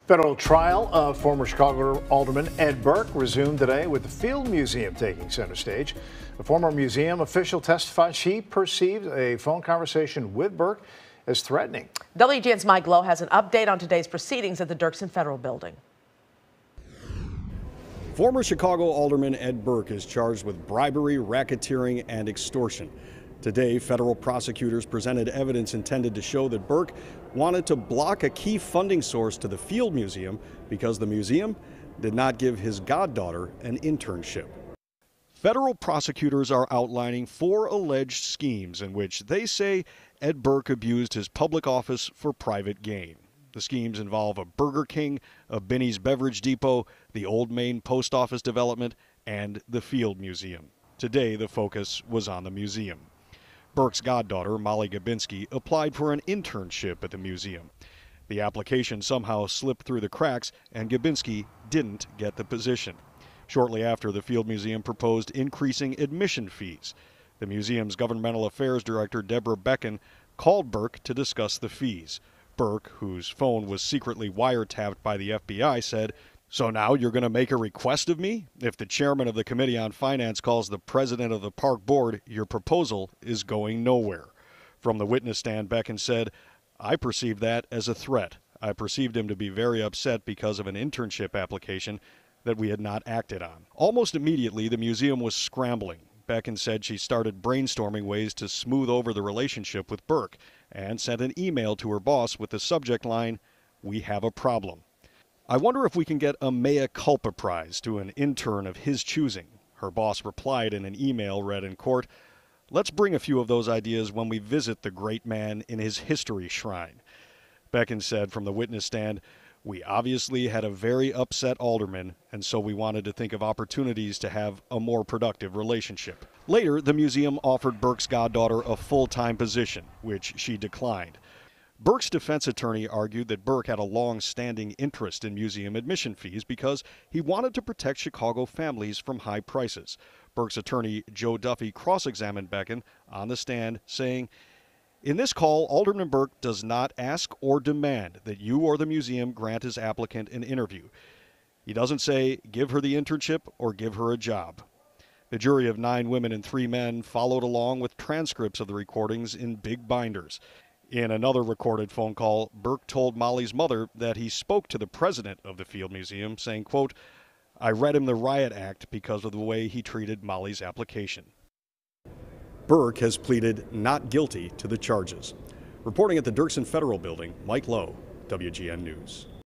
Federal trial of former Chicago Alderman Ed Burke resumed today with the Field Museum taking center stage. The former museum official testified she perceived a phone conversation with Burke as threatening. WGN's Mike Lowe has an update on today's proceedings at the Dirksen Federal Building. Former Chicago Alderman Ed Burke is charged with bribery, racketeering, and extortion. Today, federal prosecutors presented evidence intended to show that Burke wanted to block a key funding source to the Field Museum because the museum did not give his goddaughter an internship. Federal prosecutors are outlining 4 alleged schemes in which they say Ed Burke abused his public office for private gain. The schemes involve a Burger King, a Binny's Beverage Depot, the Old Main Post Office development, and the Field Museum. Today, the focus was on the museum. Burke's goddaughter, Molly Gabinski, applied for an internship at the museum. The application somehow slipped through the cracks, and Gabinski didn't get the position. Shortly after, the Field Museum proposed increasing admission fees. The museum's governmental affairs director, Deborah Becken, called Burke to discuss the fees. Burke, whose phone was secretly wiretapped by the FBI, said, "So now you're going to make a request of me? If the chairman of the Committee on Finance calls the president of the park board, your proposal is going nowhere." From the witness stand, Becken said, "I perceived that as a threat. I perceived him to be very upset because of an internship application that we had not acted on." Almost immediately, the museum was scrambling. Becken said she started brainstorming ways to smooth over the relationship with Burke and sent an email to her boss with the subject line, "We have a problem." "I wonder if we can get a mea culpa prize to an intern of his choosing." Her boss replied in an email read in court, "Let's bring a few of those ideas when we visit the great man in his history shrine." Becken said from the witness stand, "We obviously had a very upset alderman, and so we wanted to think of opportunities to have a more productive relationship." Later, the museum offered Burke's goddaughter a full-time position, which she declined. Burke's defense attorney argued that Burke had a long-standing interest in museum admission fees because he wanted to protect Chicago families from high prices. Burke's attorney, Joe Duffy, cross-examined Becken on the stand, saying, "In this call, Alderman Burke does not ask or demand that you or the museum grant his applicant an interview. He doesn't say, give her the internship or give her a job." The jury of 9 women and 3 men followed along with transcripts of the recordings in big binders. In another recorded phone call, Burke told Molly's mother that he spoke to the president of the Field Museum, saying, quote, "I read him the riot act because of the way he treated Molly's application." Burke has pleaded not guilty to the charges. Reporting at the Dirksen Federal Building, Mike Lowe, WGN News.